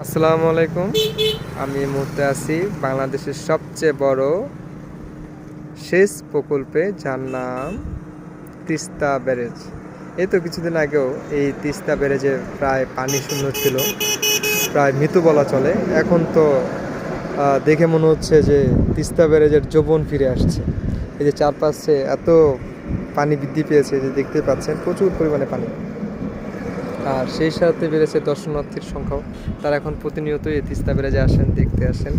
আসসালামু আলাইকুম। আমি এই মুহূর্তে আছি বাংলাদেশের সবচেয়ে বড় সেচ প্রকল্পে, যার নাম তিস্তা ব্যারেজ। এই তো কিছুদিন আগেও এই তিস্তা ব্যারেজে প্রায় পানি শূন্য ছিল, প্রায় মৃত বলা চলে। এখন তো দেখে মনে হচ্ছে যে তিস্তা ব্যারেজের যৌবন ফিরে আসছে। এই যে চারপাশে এত পানি বৃদ্ধি পেয়েছে, যে দেখতে পাচ্ছেন প্রচুর পরিমাণে পানি। আর সেই সাথে বেড়েছে দর্শনার্থীর সংখ্যাও। তারা এখন প্রতিনিয়তই এই তিস্তা ব্যারেজে আসেন, দেখতে আসেন,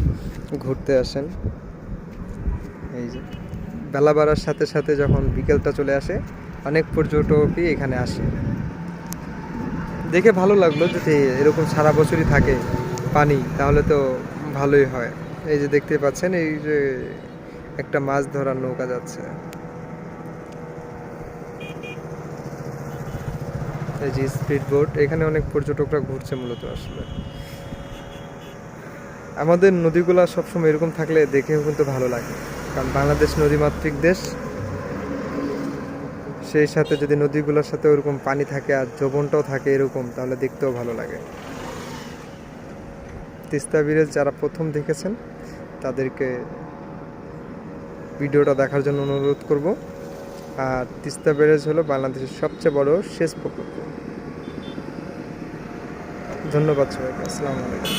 ঘুরতে আসেন। এই যে বেলা বাড়ার সাথে সাথে যখন বিকেলটা চলে আসে, অনেক পর্যটকই এখানে আসে। দেখে ভালো লাগলো, যদি এরকম সারা বছরই থাকে পানি, তাহলে তো ভালোই হয়। এই যে দেখতে পাচ্ছেন, এই যে একটা মাছ ধরার নৌকা যাচ্ছে। এই যে স্পিড বোট, এখানে অনেক পর্যটকরা ঘুরছে মূলত। আসলে আমাদের নদীগুলো সবসময় এরকম থাকলে দেখেও কিন্তু ভালো লাগে, কারণ বাংলাদেশ নদীমাতৃক দেশ। সেই সাথে যদি নদীগুলোর সাথে ওরকম পানি থাকে আর যৌবনটাও থাকে এরকম, তাহলে দেখতেও ভালো লাগে। তিস্তা ব্যারেজ যারা প্রথম দেখেছেন, তাদেরকে ভিডিওটা দেখার জন্য অনুরোধ করব। আর তিস্তা ব্যারেজ হলো বাংলাদেশের সবচেয়ে বড় সেচ প্রকল্প। ধন্যবাদ সবাইকে। আসসালামু আলাইকুম।